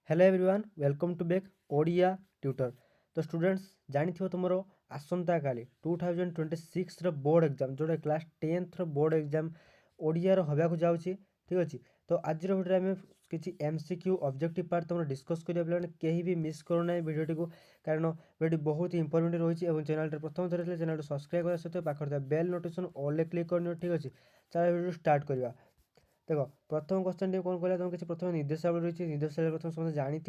Hello everyone welcome to back Odia tutor. तो students जानिथिबो तुमरो आसंता काली 2026 रो बोर्ड एग्जाम जोटा क्लास 10th रो बोर्ड एग्जाम ओडिया रो हबाकू जाउची। ठीक अछि। तो आज रो वीडियो में किछि एमसीक्यू ऑब्जेक्टिव पार्ट तुमरो डिस्कस करिया प्लान केही भी मिस करो नै वीडियो को, कारण वीडियो बहुत ही इंपोर्टेंट रहिछि एवं चैनल रे प्रथम थरे चैनल को सब्सक्राइब करा सहित पाखर बेल नोटिफिकेशन ऑल ले क्लिक करनियो। ठीक अछि, चलो वीडियो स्टार्ट करिया। देख प्रथम क्वेश्चन टी कौन कहला तुम किसी प्रथम निर्देशावली रही निर्देशावली प्रथम समझ जानी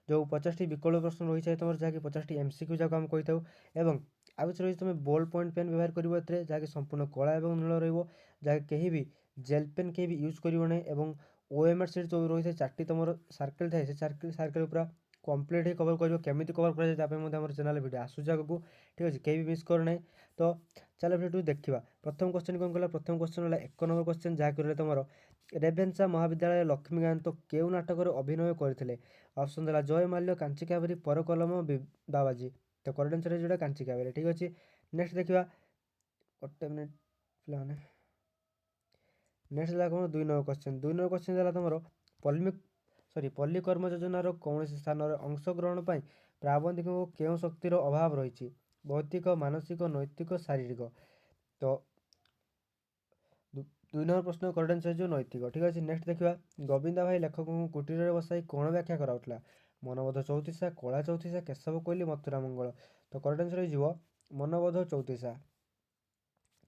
जो 50 विकल्प प्रश्न रही है तुम जहाँकि 50 एमसीक्यू जहाँ आम कही था एवं आउ रही तुम बॉल पॉइंट पेन व्यवहार कर जहाँकि संपूर्ण कला और नील रहा कहीं भी जेल पेन कहीं भी यूज करना एवं ओएमआर सीट जो रही है 4टी तुम सर्कल थाए से सर्कल पूरा कम्प्लीट ही कवर कर केमी कवर कर चैनल भिडियो आसूस आगू। ठीक अच्छे कहीं भी मिस करना। तो चलो भिडियो देखा प्रथम क्वेश्चन कौन कहला प्रथम क्वेश्चन है 1 नंबर क्वेश्चन जहाँ कर तुम रेभेन्सा महाविद्यालय लक्ष्मीकांत केउ नाटक अभिनय करते ऑप्शन देला जय माल्य कांची कावेरी परकलम बाबाजी। तो करेक्ट आंसर है जोटा कांची कावेरी। ठीक अच्छे नेक्स्ट देखा गोटे मिनिट पे नेक्स्ट है कौन 2 नंबर क्वेश्चन 2 नंबर क्वेश्चन है तुम पल्ली कर्म योजनार कौन स्थान में अंशग्रहण पर प्राबंधिक केउं शक्तिर अभाव रही भौतिक मानसिक नैतिक शारीरिक। तो 2 नंबर प्रश्न करेक्ट आंसर जो नैतिक। ठीक अच्छे नेक्स्ट देखा गोविंदा भाई लेखक को कुटीर में बसाई कौन व्याख्या कराउला मनबोध चौतीसा कला चौतीसा केशव कोइली मथुरा मंगल। तो करेक्ट आंसर हो मनबोध चौतीसा।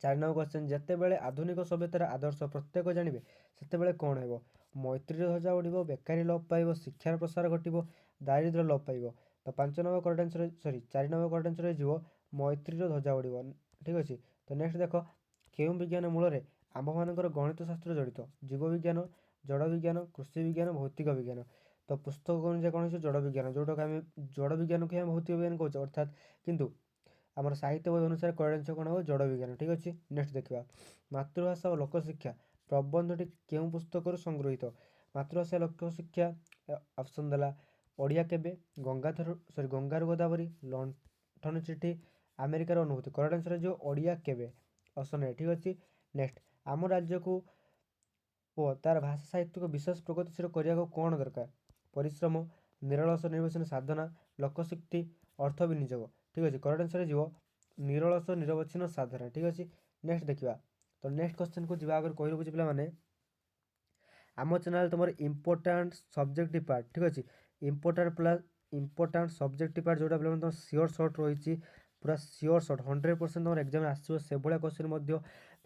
4 नंबर क्वेश्चन जितेबाला आधुनिक सभ्यतार आदर्श प्रत्येक जानवे से कौन हो मैत्री ध्वजा उड़ बेकारी लोप पाइब शिक्षार प्रसार घटो दारिद्र्य लोप पाइब। तो 5 number correct answer 4 number correct answer हो मैत्री ध्वजा उड़। ठीक अच्छे तो नेक्स्ट देख केउं विज्ञान मूल आंभ मानकर गणित शास्त्र जड़ित जीव विज्ञान जड़ विज्ञान कृषि विज्ञान भौतिक विज्ञान। तो पुस्तक अनुसार कौन है जड़ विज्ञान जोटा आम जड़ विज्ञान को भौतिक विज्ञान कहे अर्थात किंतु आम साहित्य बोध अनुसार करेक्ट आंसर कौन हो जड़ विज्ञान। ठीक अच्छे नेक्स्ट देखा मातृभाषा और लोकशिक्षा प्रबंधटी केउं पुस्तक संगृहीत मातृभाषा लोकशिक्षा ऑप्शन देला ओडिया केबे गंगाधर गंगार गोदावरी लंठन चिठी अमेरिकार अनुभूति। करेक्ट आंसर जो ओडिया केबे ऑप्शन है। ठीक अच्छे नेक्स्ट आम राज्य को ओ तार भाषा साहित्य को विशेष प्रगतिशील करने को कौन दरकार परिश्रम निरलस निर्वाचन साधना लोकशक्ति अर्थ विनियोग। ठीक अच्छे करेक्ट आंसर हो निरलस निरवच्छिन्न साधना। ठीक अच्छे नेक्स्ट देखा तो नेक्स्ट क्वेश्चन को जीवा आगे कही रखुच्छी पे आम चैनल तुम इम्पोर्टाट सब्जेक्टिव पार्ट। ठीक अच्छे इम्पोर्टाट सब्जेक्टिव पार्ट जोटा पे तुम सियोर सर्ट रही पूरा सियोर सर्ट 100% तुम एग्जाम आसो से भाया क्वेश्चन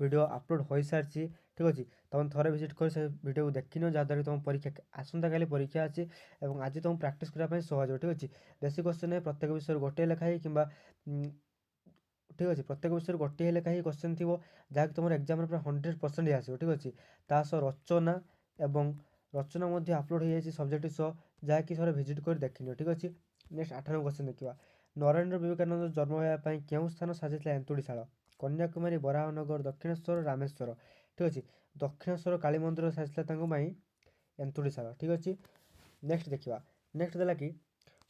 वीडियो अपलोड हो सारी। ठीक अच्छे तुम थे विजिट कर से वीडियो देखी नि जहाँद्वारा तुम परीक्षा आसंता काली परीक्षा अच्छी और आज तुम प्राक्ट करने सहज। ठीक अच्छे बेसिक क्वेश्चन है प्रत्येक विषय गोटे लेखाई कि ठीक अच्छे प्रत्येक विषय गोटे लेखाई क्वेश्चन थी जहाँकि तुम एग्जाम 100% आसो। ठीक अच्छे तासह रचना एवं रचना अपलोड हो जाए सब्जेक्ट सह जहाँकि थे विजिट कर देखनी। ठीक अच्छे नेक्स्ट 8 नंबर क्वेश्चन देखा नरेन्द्र विवेकानंद जन्म होगापी केउं स्थान साजिता एंतुड़ीशाल कन्याकुमारी बराहनगर दक्षिणेश्वर रामेश्वर। ठीक अच्छे दक्षिणेश्वर काली मंदिर साजिता एंतुड़ीशाल। ठीक अच्छे नेक्स्ट देखा नेक्स्ट देला कि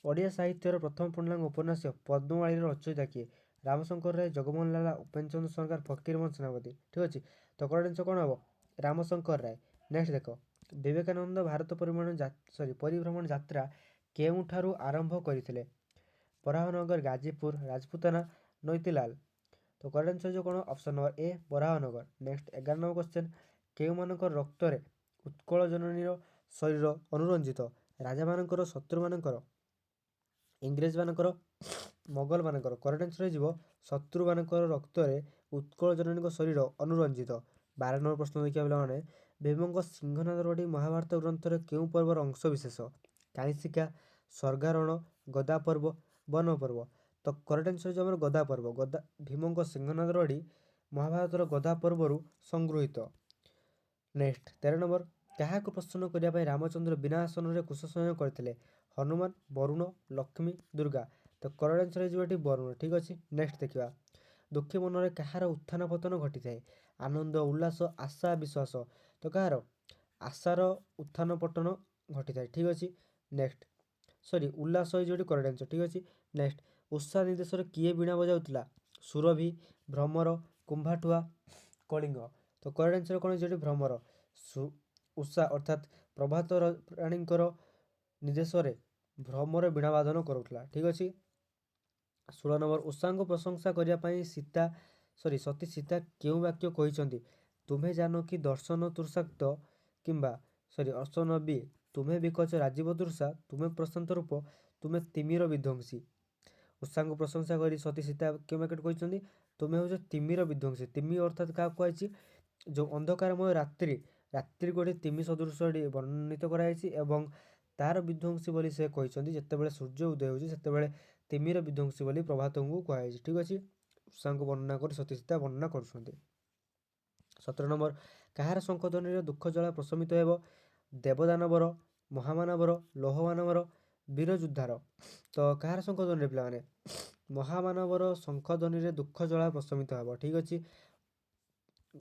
ओडिया साहित्यर प्रथम पूर्णांग उपन्यास पद्ममाली रचयिता किए रामशंकर राय जगमोहन लाला उपेन्द्र चंद्र सरकार फकीरमोहन सेनापति। ठीक अच्छे तो करेक्ट आंसर कौन हम रामशंकर राय। नेक्स्ट देख विवेकानंद भारत परिभ्रमण यात्रा केउठारू आरंभ करते बराहनगर गाजीपुर राजपुताना नैतीलाल। तो करेक्ट आंसर जो कौन option number A Baranagar. Next 11 number question केउमानकर रक्तरे उत्कल जननीर शरीर अनुरंजित राजा मानकर शत्रु मानकर इंग्रेज मानकर मोगल मानकर। करेक्ट आंसर हो शत्रु मानकर रक्तरे उत्कल जननी शरीर अनुरंजित। 12 नंबर प्रश्न देखिए पे भीमंग सिंहनाद रड़ी महाभारत ग्रंथर केउं पर्वर अंशविशेष कालीशिका स्वर्गारोहण गदा पर्व वन पर्व। तो करेक्ट आंसर जो आम गदा पर्व गदा भीमंग सिंहनाद रड़ी महाभारतर गदा पर्वर संगृहीत। नेक्स्ट 13 नंबर क्या प्रसन्न करने रामचंद्र बिना आसन में कुशसंयोग करते हनुमान वरुण लक्ष्मी दुर्गा। तो करेक्ट आंसर हो वरुण। ठीक अच्छे नेक्स्ट देखा दुखी मन में कहार उत्थान पतन घटी थाए आनंद उल्लास आशा विश्वास। तो कहार आशार उत्थान पतन घटी थाए। ठीक अच्छे नेक्स्ट उल्लास जो करेक्ट आंसर। ठीक अच्छे नेक्स्ट उत्साह निर्देश किए बीणा बजाऊला सुरभि भ्रमर कुंभाटुआ कलिंग। तो करेक्ट आंसर कौन जो भ्रमर उत्साह अर्थात प्रभात राणींकर ନିଦେଶରେ ଭ୍ରମର ବୀଣାବାଦନ କରୁଥିଲା। ଠିକ୍ ଅଛି। 16 ନମ୍ବର ଉଷାଙ୍କୁ ପ୍ରଶଂସା କରିବା ପାଇଁ ସତୀ ସୀତା କେଉଁ ବାକ୍ୟ କହିଛନ୍ତି? ତୁମେ ଜାନ କି ଦର୍ଶନ ତୃଷାକ୍ତ କିମ୍ବା ଅର୍ଶନବୀ ତୁମେ ବିକଚ ରାଜୀବ ତୃଷା ତୁମେ ପ୍ରଶାନ୍ତ ରୂପ ତୁମେ ତିମିର ବିଧ୍ୱଂସୀ। ଉଷାଙ୍କୁ ପ୍ରଶଂସା କରି ସତୀ ସୀତା କେଉଁ ବାକ୍ୟଟି କହିଛନ୍ତି? ତୁମେ ହେଉଛ ତିମିର ବିଧ୍ୱଂସୀ। ତିମି ଅର୍ଥାତ୍ କାହାକୁ କୁହାଯାଇଛି? ଯେଉଁ ଅନ୍ଧକାରମୟ ରାତ୍ରି ଗୋଟେ ତିମି ସଦୃଶଟି ବର୍ଣ୍ଣିତ କରାଯାଇଛି ଏବଂ ତାର ବିଧ୍ୱଂସୀ ବୋଲି ସେ କହିଛନ୍ତି। ଯେତେବେଳେ ସୂର୍ଯ୍ୟ ଉଦୟ ହେଉଛି ସେତେବେଳେ ତିମିର ବିଧ୍ୱଂସୀ ବୋଲି ପ୍ରଭାତଙ୍କୁ କୁହାଯାଇଛି। ଠିକ୍ ଅଛି। ଉଷାଙ୍କୁ ବର୍ଣ୍ଣନା କରି ସତୀ ସୀତା ବର୍ଣ୍ଣନା କରୁଛନ୍ତି। 17 ନମ୍ବର କାହାର ଶଙ୍ଖଧ୍ୱନିରେ ଦୁଃଖ ଜଳା ପ୍ରଶମିତ ହେବ? ଦେବଦାନବର, ମହାମାନବର, ଲୌହମାନବର, ବୀରଯୁଦ୍ଧାର। ତ କାହାର ଶଙ୍ଖଧ୍ୱନିରେ ପିଲାମାନେ? ମହାମାନବର ଶଙ୍ଖଧ୍ୱନିରେ ଦୁଃଖ ଜଳା ପ୍ରଶମିତ ହେବ। ଠିକ୍ ଅଛି।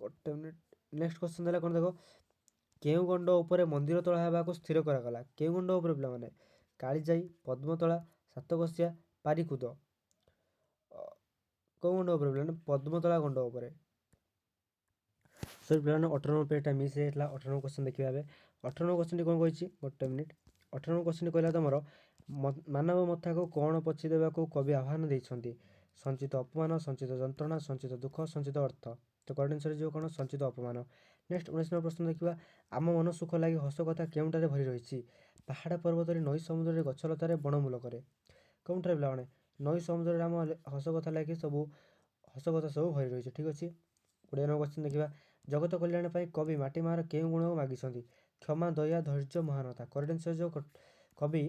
ଗୋଟେ ମିନିଟ୍। ନେକ୍ସଟ କ୍ୱେଶ୍ଚନ୍ ଦେଲା କ'ଣ ଦେଖ? କେଉଁ ଗଣ୍ଡ ଉପରେ ମନ୍ଦିର ତୋଳା ହେବାକୁ ସ୍ଥିର କରାଗଲା? କେଉଁ ଗଣ୍ଡ ଉପରେ ପିଲାମାନେ? କାଳିଜାଇ, ପଦ୍ମତୋଳା, ସାତକୋଶିଆ, ପାରିକୁଦ। କେଉଁ ଗଣ୍ଡ ଉପରେ ପିଲାମାନେ? ପଦ୍ମତୋଳା ଗଣ୍ଡ ଉପରେ। ସରି ପିଲାମାନେ 18 ନମ୍ବର ପେଜ୍ଟା ମିସ୍ ହେଇଯାଇଥିଲା। 18 ନମ୍ବର କ୍ୱେଶ୍ଚନ୍ ଦେଖିବା ଏବେ। 18 ନମ୍ବର କ୍ୱେଶ୍ଚନ୍ଟି କ'ଣ କହିଛି? ଗୋଟେ ମିନିଟ୍। 18 ନମ୍ବର କ୍ୱେଶ୍ଚନ୍ଟି କହିଲା ତମର ମାନବ ମଥାକୁ କ'ଣ ପୋଛି ଦେବାକୁ କବି ଆହ୍ୱାନ ଦେଇଛନ୍ତି? ସଞ୍ଚିତ ଅପମାନ, ସଞ୍ଚିତ ଯନ୍ତ୍ରଣା, ସଞ୍ଚିତ ଦୁଃଖ, ସଞ୍ଚିତ ଅର୍ଥ। ତ କରେକ୍ଟ ଆନ୍ସର ଯିବ କ'ଣ? ସଞ୍ଚିତ ଅପମାନ। ନେକ୍ସଟ 19 ନମ୍ବର ପ୍ରଶ୍ନ ଦେଖିବା। ଆମ ମନ ସୁଖ ଲାଗି ହସ କଥା କେଉଁଠାରେ ଭରି ରହିଛି? ପାହାଡ଼ ପର୍ବତରେ, ନଈ ସମୁଦ୍ରରେ, ଗଛଲତାରେ, ବଣମୂଲକରେ। କେଉଁଠାରେ ପିଲାମାନେ? ନଈ ସମୁଦ୍ରରେ ଆମ ହସ କଥା ଲାଗି ହସ କଥା ସବୁ ଭରି ରହିଛି। ଠିକ୍ ଅଛି। 20 ନମ୍ବର କ୍ୱେଶ୍ଚନ୍ ଦେଖିବା। ଜଗତ କଲ୍ୟାଣ ପାଇଁ କବି ମାଟି ମାର କେଉଁ ଗୁଣକୁ ମାଗିଛନ୍ତି? କ୍ଷମା, ଦୟା, ଧୈର୍ଯ୍ୟ, ମହାନତା। କରେକ୍ଟ ଆନ୍ସର ଯିବ କବି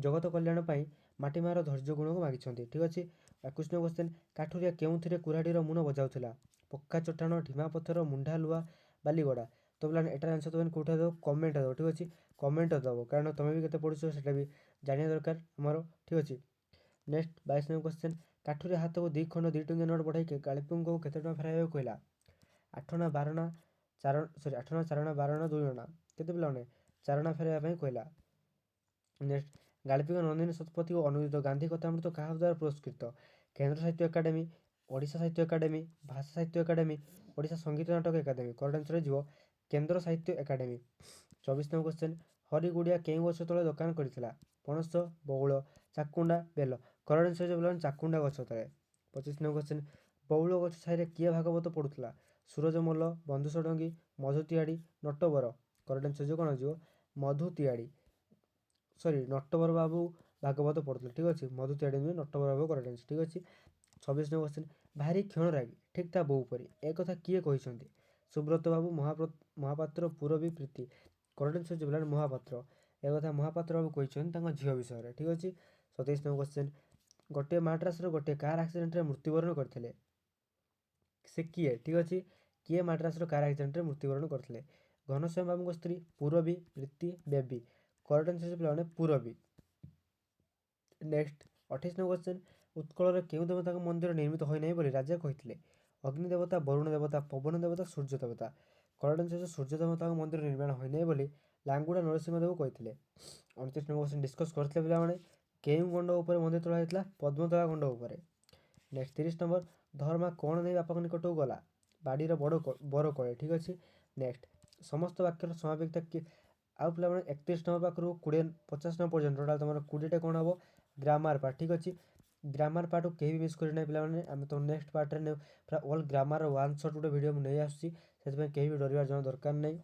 ଜଗତ କଲ୍ୟାଣ ପାଇଁ ମାଟି ମାର ଧୈର୍ଯ୍ୟ ଗୁଣକୁ ମାଗିଛନ୍ତି। ଠିକ୍ ଅଛି। 21 ନମ୍ବର କ୍ୱେଶ୍ଚନ୍। କାଠୁରିଆ କେଉଁଥିରେ କୁରାଢ଼ୀର ମୁନ ବଜାଉଥିଲା? ପକ୍କା ଚଟାଣ, ଢିମା ପଥର, ମୁଣ୍ଡା ଲୁହା, ବାଲିଗଡ଼ା। ତ ପିଲାମାନେ ଏଟାର ଆନ୍ସର ତୁମେ କେଉଁଟା ଦେବ? କମେଣ୍ଟ ଦେବ। ଠିକ୍ ଅଛି। କମେଣ୍ଟ ଦେବ କାରଣ ତୁମେ ବି କେତେ ପଢ଼ୁଛ ସେଇଟା ବି ଜାଣିବା ଦରକାର ଆମର। ଠିକ୍ ଅଛି। Next 22 number question. କାଠୁରିଆ ହାତକୁ 2 ଖଣ୍ଡ 2 ଟଙ୍କିଆ ନୋଟ୍ ବଢ଼ାଇ ଗାଳିପୁଙ୍କୁ କେତେ ଟଙ୍କା ଫେରାଇବାକୁ କହିଲା? 8 ଅଣା 12 ଅଣା 4 ଅଣା 12 ଅଣା 2 ଅଣା। କେତେ ପିଲାମାନେ? 4 ଅଣା ଫେରାଇବା ପାଇଁ କହିଲା। ନେକ୍ସଟ ଗାଳିପିଙ୍କ ନନ୍ଦିନୀ ଶତପଥୀ ଓ ଅନୁଦିତ ଗାନ୍ଧୀ କଥାମୃତ କାହା ଦ୍ୱାରା ପୁରସ୍କୃତ? କେନ୍ଦ୍ର ସାହିତ୍ୟ ଏକାଡେମୀ, ଓଡ଼ିଶା ସାହିତ୍ୟ ଏକାଡେମୀ, ଭାଷା ସାହିତ୍ୟ ଏକାଡେମୀ, ଓଡ଼ିଶା ସଙ୍ଗୀତ ନାଟକ ଏକାଡେମୀ। କରେକ୍ଟ ଆନ୍ସର ଯିବ କେନ୍ଦ୍ର ସାହିତ୍ୟ ଏକାଡେମୀ। 24 number question. ହରିଗୁଡ଼ିଆ କେଉଁ ଗଛ ତଳେ ଦୋକାନ କରିଥିଲା? ପଣସ, ବଉଳ, ଚାକୁଣ୍ଡା, ବେଲ। କରେକ୍ଟ ଆନ୍ସର ଯିବ ଚାକୁଣ୍ଡା ଗଛ ତଳେ। 25 ନମ୍ବର କ୍ୱେଶ୍ଚନ୍। ବଉଳ ଗଛ ଛାଇରେ କିଏ ଭାଗବତ ପଢ଼ୁଥିଲା? ସୁରଜ ମଲ୍ଲ, ବନ୍ଧୁ ଷଡ଼ଙ୍ଗୀ, ମଧୁ ତିଆଡ଼ି, ନଟବର। କରେକ୍ଟ ଆନ୍ସର ଯିବ କ'ଣ ଯିବ? ମଧୁ ତିଆଡ଼ି। ନଟବର ବାବୁ ଭାଗବତ ପଢ଼ୁଥିଲେ। ଠିକ୍ ଅଛି। ମଧୁ ତିଆଡ଼ି ନୁହେଁ, ନଟବର ବାବୁ କରେକ୍ଟ ଆନ୍ସର। ଠିକ୍ ଅଛି। 26 ନମ୍ବର କ୍ୱେଶ୍ଚନ୍। ଭାରି କ୍ଷଣରାଗୀ, ଠିକ୍ ତା ବୋଉ ପରି, ଏ କଥା କିଏ କହିଛନ୍ତି? ସୁବ୍ରତ ବାବୁ, ମହାପାତ୍ର, ପୁରବୀ, ପ୍ରୀତି। କରେକ୍ଟ ଆନ୍ସର ଯିବ ମହାପାତ୍ର। ଏ କଥା ମହାପାତ୍ର ବାବୁ କହିଛନ୍ତି ତାଙ୍କ ଝିଅ ବିଷୟରେ। ଠିକ୍ ଅଛି। 27 ନମ୍ବର କ୍ୱେଶ୍ଚନ୍। ଗୋଟିଏ ମାଡ୍ରାସର ଗୋଟିଏ କାର୍ ଆକ୍ସିଡେଣ୍ଟରେ ମୃତ୍ୟୁବରଣ କରିଥିଲେ। ସେ କିଏ? ଠିକ୍ ଅଛି। କିଏ ମାଡ୍ରାସର କାର୍ ଆକ୍ସିଡେଣ୍ଟରେ ମୃତ୍ୟୁବରଣ କରିଥିଲେ? ଘନଶ୍ୟାମ ବାବୁଙ୍କ ସ୍ତ୍ରୀ, ପୁରବୀ, ପ୍ରୀତି, ବେବୀ। କରେକ୍ଟ ଆନ୍ସର ପିଲାମାନେ ପୁରବୀ। Next 28 number question. ଉତ୍କଳରେ କେଉଁ ଦେବତାଙ୍କ ମନ୍ଦିର ନିର୍ମିତ ହୋଇନାହିଁ ବୋଲି ରାଜା କହିଥିଲେ? ଅଗ୍ନି ଦେବତା, ବରୁଣ ଦେବତା, ପବନ ଦେବତା, ସୂର୍ଯ୍ୟ ଦେବତା। କରେକ୍ଟ ଆନ୍ସର ସୂର୍ଯ୍ୟ ଦେବତାଙ୍କ ମନ୍ଦିର ନିର୍ମାଣ ହୋଇନାହିଁ ବୋଲି ଲାଙ୍ଗୁଡ଼ା ନରସିଂହ ଦେବ କହିଥିଲେ। 29 ନମ୍ବର କ୍ୱେଶ୍ଚନ୍ ଡିସ୍କସ୍ କରିଥିଲେ ପିଲାମାନେ। କେଉଁ ଗଣ୍ଡ ଉପରେ ମନ୍ଦିର ତୋଳା ହେଇଥିଲା? ପଦ୍ମତୋଳା ଗଣ୍ଡ ଉପରେ। Next 30 number. ଧର୍ମା କ'ଣ ନେଇ ବାପାଙ୍କ ନିକଟକୁ ଗଲା? ବାଡ଼ିର ବର କଳେ। ଠିକ୍ ଅଛି। ନେକ୍ସଟ ସମସ୍ତ ବାକ୍ୟର ସମାପିକତା କିଏ? ଆଉ ପିଲାମାନେ 31 ନମ୍ବର ପାଖରୁ 50 ନମ୍ବର ପର୍ଯ୍ୟନ୍ତ ଟୋଟାଲ୍ ତୁମର 20ଟା କ'ଣ ହେବ? Grammar part. ଠିକ୍ ଅଛି। ଗ୍ରାମାର ପାର୍ଟକୁ କେହି ବି ମିସ୍ କରିନାହିଁ ପିଲାମାନେ। ଆମେ ତ ନେକ୍ସଟ ପାର୍ଟରେ ପୁରା ଅଲ୍ ଗ୍ରାମାର ୱାନ୍ ସଟ୍ ଗୋଟେ ଭିଡ଼ିଓ ମୁଁ ନେଇ ଆସୁଛି, ସେଥିପାଇଁ କେହି ବି ଡରିବାର ଜମା ଦରକାର ନାହିଁ।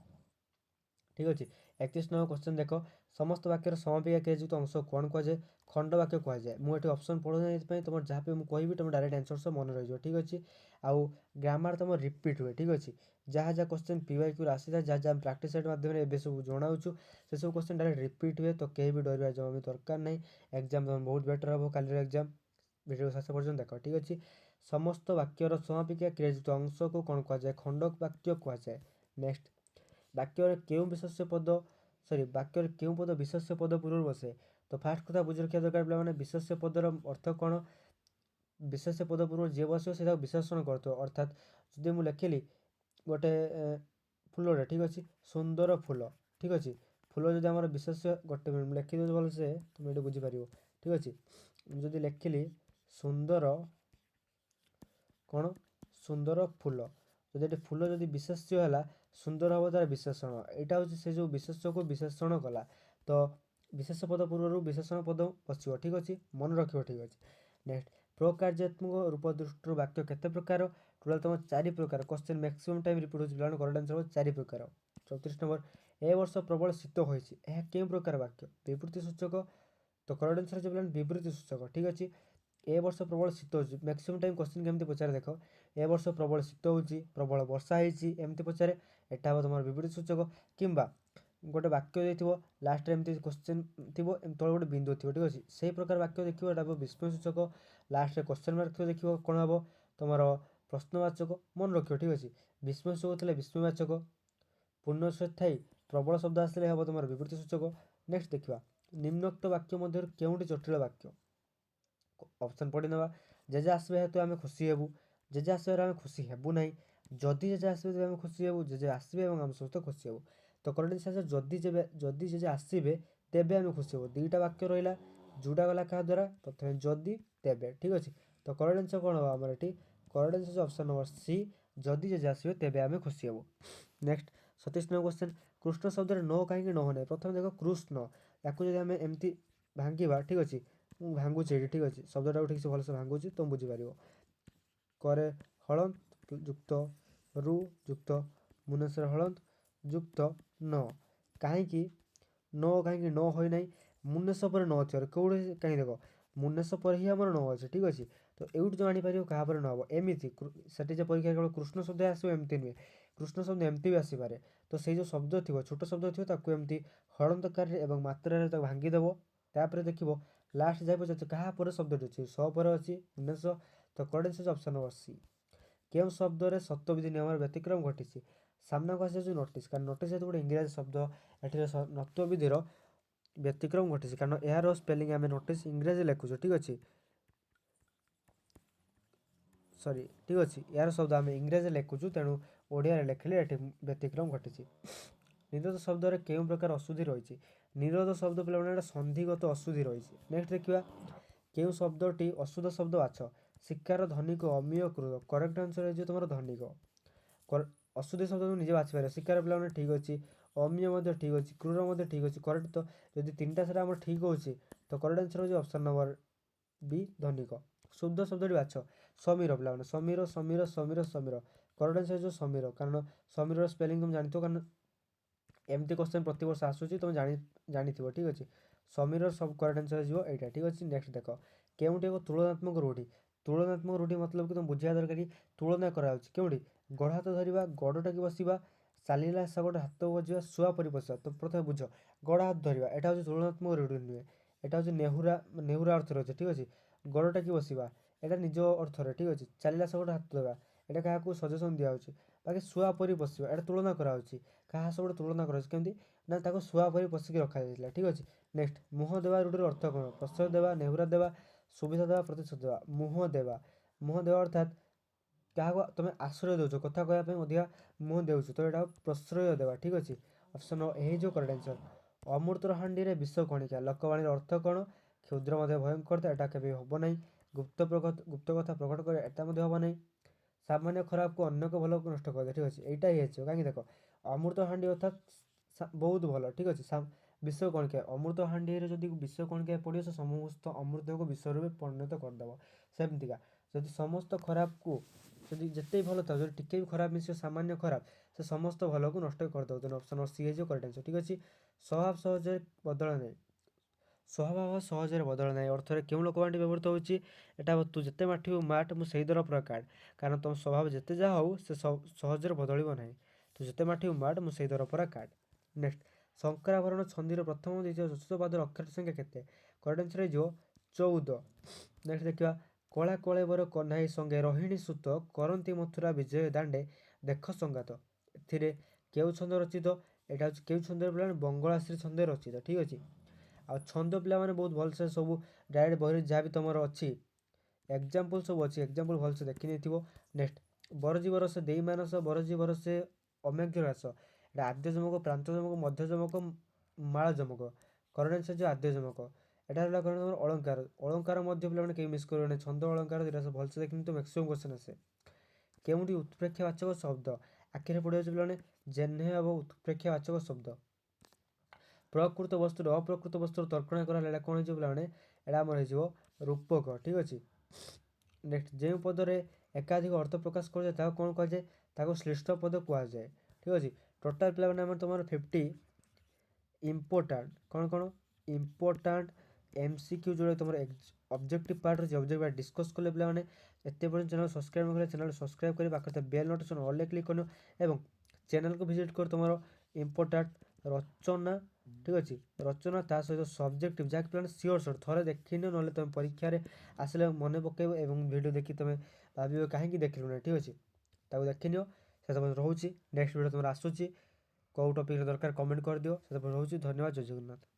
ଠିକ୍ ଅଛି। 31 ନମ୍ବର କ୍ୱେଶ୍ଚନ୍ ଦେଖ। ସମସ୍ତ ବାକ୍ୟର ସମାପିକା କ୍ରିୟାଯୁକ୍ତ ଅଂଶ କ'ଣ କୁହାଯାଏ? ଖଣ୍ଡ ବାକ୍ୟ କୁହାଯାଏ। ମୁଁ ଏଠି ଅପସନ୍ ପଢ଼ୁନାହିଁ, ସେଥିପାଇଁ ତୁମର ଯାହା ବି ମୁଁ କହିବି ତୁମେ ଡାଇରେକ୍ଟ ଆନ୍ସର ସହ ମନେ ରହିଯିବ। ଠିକ୍ ଅଛି। ଆଉ ଗ୍ରାମାର ତୁମର ରିପିଟ୍ ହୁଏ। ଠିକ୍ ଅଛି। ଯାହା କ୍ୱେଶ୍ଚନ୍ PYQରେ ଆସିଥାଏ, ଯାହା ଆମେ ପ୍ରାକ୍ଟିସ୍ ସେଟ୍ ମାଧ୍ୟମରେ ଏବେ ସବୁ ଜଣାଉଛୁ, ସେସବୁ କ୍ୱେଶ୍ଚନ୍ ଡାଇରେକ୍ଟ ରିପିଟ୍ ହୁଏ। ତ କେହି ବି ଡରିବା ଜମା ବି ଦରକାର ନାହିଁ। ଏକ୍ଜାମ୍ ତୁମର ବହୁତ ବେଟର୍ ହେବ କାଲିର ଏକ୍ଜାମ୍। ଭିଡ଼ିଓ ଶେଷ ପର୍ଯ୍ୟନ୍ତ ଦେଖ। ଠିକ୍ ଅଛି। ସମସ୍ତ ବାକ୍ୟର ସମାପିକା କ୍ରିୟାଯୁକ୍ତ ଅଂଶକୁ କ'ଣ କୁହାଯାଏ? ଖଣ୍ଡ ବାକ୍ୟ କୁହାଯାଏ। ନେକ୍ସଟ ବାକ୍ୟରେ କେଉଁ ପଦ ବିଶେଷ୍ୟ ପଦ ପୂର୍ବରୁ ବସେ? ତ ଫାର୍ଷ୍ଟ କଥା ବୁଝି ରଖିବା ଦରକାର ପିଲାମାନେ, ବିଶେଷ୍ୟ ପଦର ଅର୍ଥ କ'ଣ? ବିଶେଷ୍ୟ ପଦ ପୂର୍ବରୁ ଯିଏ ବସିବ ସେ ତାକୁ ବିଶେଷଣ କରୁଥିବ। ଅର୍ଥାତ୍ ଯଦି ମୁଁ ଲେଖିଲି ଗୋଟେ ଫୁଲଟେ, ଠିକ୍ ଅଛି, ସୁନ୍ଦର ଫୁଲ। ଠିକ୍ ଅଛି। ଫୁଲ ଯଦି ଆମର ବିଶେଷ୍ୟ, ଗୋଟେ ମିନିଟ୍ ମୁଁ ଲେଖିଦେଉଛି ଭଲସେ, ତୁମେ ଏଠି ବୁଝିପାରିବ। ଠିକ୍ ଅଛି। ମୁଁ ଯଦି ଲେଖିଲି ସୁନ୍ଦର ଫୁଲ, ଯଦି ଏଠି ଫୁଲ ଯଦି ବିଶେଷ୍ୟ ହେଲା, ସୁନ୍ଦର ହେବ ତାର ବିଶେଷଣ। ଏଇଟା ହେଉଛି ସେ ଯେଉଁ ବିଶେଷ୍ୟକୁ ବିଶେଷଣ କଲା। ତ विशेष पद पूर्व विशेषण पद पशिव ठीक अच्छे मन रख ठीक अच्छे। नेक्स्ट प्रकार्यात्मक रूप दृष्टि वाक्य केते प्रकार टोटाल तुम 4 प्रकार क्वेश्चन मैक्सिमम टाइम रिपीट होछि पिलाने करेक्ट आंसर 4 प्रकार। 34 नंबर ए वर्ष प्रबल शीत होइछि यह केउ प्रकार वाक्य विवृत्ति सूचक तो करेक्ट आंसर जे पिलाने विवृत्ति सूचक ठीक अछि। ए वर्ष प्रबल शीत होछि मैक्सिमम टाइम क्वेश्चन केमती पचारे देख ए वर्ष प्रबल शीत होछि प्रबल वर्षा होइछि एमती पचारे एटा हो तुम विवृत्ति सूचक किंबा गोटे वाक्य देथिबो लास्ट रे एमती क्वेश्चन थिबो तळे गोटे बिंदु थिबो ठीक अछि सेही प्रकार वाक्य देखिबो एटा विस्मय सूचक लास्ट रे क्वेश्चन मार्क थिबो देखिबो कोन हबो तुमरो प्रश्नवाचक मन रखियो ठीक अछि। विस्मय सूचक थिले विस्मयवाचक पूर्णशब्द थाई प्रबल शब्द आसले हबो तुमरो विवृत्ति सूचक। नेक्स्ट देखिबा निम्नोक्त वाक्य मध्य केउंटी जटिल वाक्य ऑप्शन पढ़ी नवा जेजे आसबे हेतु आमे खुशी हेबु जेजे आसबे आमे खुशी हेबु नाही जदि जेजे आसबे तेबे आमे खुशी हेबु जेजे आसबे एवं आमे समस्त खुशी हेबु तो करेक्ट आंसर जदि जेजे आसबे तेबे आमे खुशी हेबु दुईटा वाक्य रहिला जोटा गला का द्वारा प्रथमे जदि तेबे ठीक अछि तो करेक्ट आंसर कोन हो हमर एठी correct answer option number C जदि जेजे आसबे तेबे आमे खुशी हेबु। नेक्स्ट 27 नंबर क्वेश्चन कृष्ण शब्द रे न काहे कि न होने प्रथमे देखो कृष्ण याकू जदि आमे एमती भांगीबा ठीक अछि मु भांगुछि एठी ठीक अछि शब्दटा ठीक से भल से भांगुछि तुम बुझी पारिबो करे हलंत युक्त रु युक्त मुनेश्वर हलंत युक्त न काहे कि न काहे कि न होय नै मुनेश्वर पर न थियर कोडे काहे देखो मुनेश्वर पर ही हमर न अछि ठीक अछि तो एउट जो आनी पारिबो कहा पर न हबो एमिति सेठी जे परीक्षा केवल कृष्ण शब्द आसो एमती नुहे कृष्ण शब्द एमती भी आसी पारे तो सेही जो शब्द थिबो छोट शब्द थिबो ताकू एमती हलंतकार एवं मात्रा रे ताकू भांगी देबो तापर देखिबो लास्ट जाय पछे कहा पर शब्द अछि स पर अछि मुनेश्वर तो correct answer option number C केउ शब्द रे सत्यविधि नियम व्यतिक्रम घटिछि सामना को आसे जो नोटिस कारण नोटिस हेतु गोटे इंग्रजी शब्द एठी सत्यविधि रो व्यतिक्रम घटिछि कारण एहार स्पेलिंग आमे नोटिस इंग्रजी लेखुछो ठीक अछि सॉरी ठीक अछि यार शब्द आमे इंग्रजी लेखुछु तेणु ओडिया रे लेखले एठी व्यतिक्रम घटिछि। निरोध शब्द रे केउ प्रकार अशुद्धि रहिछि निरोध शब्द पिला माने संधिगत अशुद्धि रहिछि। नेक्स्ट देखिबा केउ शब्दटी अशुद्ध शब्द बाछ शिकार धनिक अमीय क्रोध करेक्ट आंसर हे जे तुमरो धनिक अशुद्ध शब्द तुम निजे बाछि पारे शिकार पिला माने ठीक अछि अमीय मध्ये ठीक अछि क्रूर मध्ये ठीक अछि करेक्ट तो यदि तीनटा सेरा हमर ठीक होछि तो करेक्ट आंसर हो ऑप्शन नंबर बी धनिक। शुद्ध शब्दटी बाछ समीर पिला माने समीर समीर समीर समीर करेक्ट आंसर जो समीर कारण समीर स्पेलिंग तुम जानतो कारण एमती क्वेश्चन प्रति वर्ष आसुची तुम जानिथिबो ठीक अछि समीर सब करेक्ट आंसर जिवो एटा ठीक अछि। नेक्स्ट देखो केउटी एक तुलनात्मक रूढ़ी मतलब कि तुम बुझिया दरकार कि तुलना करा होछि केउटी गड़ हाथ धरिबा गड़टा कि बसिबा चालिला सबट हाथ बजिबा सुआ परि बसिबा तो प्रथमे बुझ गड़ हाथ धरिबा एटा होछि तुलनात्मक रूढ़ी नुहे एटा होछि नेहुरा नेहुरा अर्थ रहछि ठीक अछि गड़टा कि बसिबा एटा निज अर्थ रे ठीक अछि चालिला सबट हाथ देबा एटा काहाकू सजेशन दिया होछि बाकी सुआ परि बसिबा एटा तुलना करा होछि काहा सबट तुलना करा होछि केमती ना ताको सुआ परि बसिक रखा जायतिला ठीक अछि। नेक्स्ट मुह देबा रूढ़ीर अर्थ कोन प्रश्रय देबा नेहुरा देबा सुविधा देबा प्रतिशत देबा मुह देबा अर्थात क्या तुम आश्रय दौच कथा कहवाई अधिका मुह देउछ तो यहाँ प्रश्रय देवा ठीक अच्छे ऑप्शन ए जो करेक्ट आंसर अमृतर हांडी रे विष कणिका लोकवाणी अर्थ कौन क्षुद्र भयंकर एटा केबे हम ना गुप्त कथा प्रकट कर एटा हम ना सामान्य खराब को अन्य को भल को नष्ट कर ठीक अच्छे यहाँ ही कहीं देख अमृत हांडी अर्थात बहुत भल ठीक अच्छे विष कणिका अमृत हांडी जदि विष कणिका पड़े से समस्त अमृत को विष रूप परिणत करदेव सेमतिका जदि समस्त खराब को जदि जिते भल था जब टिके भी खराब मिस सामान्य खराब से समस्त भल को नष्ट करदे ऑप्शन नंबर सी है करेक्ट आंसर ठीक अच्छे। स्वभाव सहजे बदल ना स्वभाव सहजे बदल ना अर्थ क्यों लोकवाणी व्यवहृत होती है तू जिते माठिबू माठ मु सही दर पूरा काट कारण तुम स्वभाव जिते जहाँ हो से सहजे बदल ना तू जिते माठिबू माठ मु सही दर पूरा काट। नेक्स्ट शंकराभरण छंदीर प्रथम द्वितीय चतुर्थ पादर अक्षर संख्या केते करेक्ट आंसर हो 14। नेक्स्ट देखिए कला कलेबर कन्हाई संगे रोहिणी सुत करंती मथुरा विजय दांडे देख संगात ए केउ छंद रचित यहाँ हूँ केउ छंद पे बंगलाश्री छंद रचित ठीक अच्छे आ छंद पिला माने बहुत भलसे सब डायरेक्ट बही जहाँ भी तुम अच्छी एग्जाम्पल सब अच्छी एग्जाम्पल भलसे देखी नहीं। नेक्स्ट बरजीवर से देई मानस बरजीवर से अमेघ्य रास এটা আদ্য যমক প্রান্ত যমক মধ্য যমক মাଳ যমক করেক্ট आंसर जो आद्य যমক এটা হলো কারণ তোমার অলঙ্কার অলঙ্কার মধ্যে পিলাମାନେ কেউ মিস করবে না ছন্দ অলঙ্কার যেটা সব ভলসে দেখি তো ম্যাক্সিমাম क्वेश्चन আসে କେଉଁଠି ଉତ୍ପ୍ରେକ୍ଷାବାଚକ ଶବ୍ଦ ଆଖିରେ ପଡ଼ିଯାଉଛି ପିଲାମାନେ ଜେହ୍ନେ ହେବ ଉତ୍ପ୍ରେକ୍ଷାବାଚକ ଶବ୍ଦ ପ୍ରକୃତ ବସ୍ତୁର ଅପ୍ରକୃତ ବସ୍ତୁର ତର୍କଣା କରାହେଲେ ଏଇଟା କ'ଣ ହେଇଯିବ ପିଲାମାନେ, ଏଇଟା ଆମର ହେଇଯିବ ରୂପକ। ଠିକ୍ ଅଛି। ନେକ୍ସଟ, ଯେଉଁ ପଦରେ ଏକାଧିକ ଅର୍ଥ ପ୍ରକାଶ କରାଯାଏ ତାକୁ କ'ଣ କୁହାଯାଏ, ତାକୁ ଶ୍ଳିଷ୍ଟ ପଦ କୁହାଯାଏ। ଠିକ୍ ଅଛି। ଟୋଟାଲ୍ ପିଲାମାନେ ଆମର ତୁମର 50 ଇମ୍ପୋର୍ଟାଣ୍ଟ କ'ଣ ଇମ୍ପୋର୍ଟାଣ୍ଟ MCQ ଯୋଉଟା ତୁମର ଅବଜେକ୍ଟିଭ ପାର୍ଟ ଅଛି, ଅବଜେକ୍ଟିଭ ପାର୍ଟ ଡିସ୍କସ୍ କଲେ ପିଲାମାନେ। ଏତେ ପର୍ଯ୍ୟନ୍ତ ଚ୍ୟାନେଲ ସବସ୍କ୍ରାଇବ୍ ନ କଲେ ଚ୍ୟାନେଲ ସବସ୍କ୍ରାଇବ୍ କରି ପାଖରେ ବେଲ୍ ନୋଟିଫିକେସନ୍ ଅଲ୍ରେ କ୍ଲିକ୍ କରିବ ଏବଂ ଚ୍ୟାନେଲକୁ ଭିଜିଟ୍ କରି ତୁମର ଇମ୍ପୋର୍ଟାଣ୍ଟ ରଚନା, ଠିକ୍ ଅଛି, ରଚନା ତା ସହିତ ସବଜେକ୍ଟିଭ ଯାହାକି ପିଲାମାନେ ସିଓର ଥରେ ଦେଖିନିଅ, ନହେଲେ ତୁମେ ପରୀକ୍ଷାରେ ଆସିଲେ ମନେ ପକାଇବ ଏବଂ ଭିଡ଼ିଓ ଦେଖି ତୁମେ ଭାବିବ କାହିଁକି ଦେଖିଲୁ ନାହିଁ। ଠିକ୍ ଅଛି, ତାକୁ ଦେଖିନିଅ। ସେତେବେଳେ ରହୁଛି, ନେକ୍ସଟ ଭିଡ଼ିଓ ତୁମର ଆସୁଛି, କେଉଁ ଟପିକ୍ରେ ଦରକାର କମେଣ୍ଟ କରିଦିଅ। ସେତେବେଳେ ରହୁଛି, ଧନ୍ୟବାଦ, ଜୟ ଜଗନ୍ନାଥ।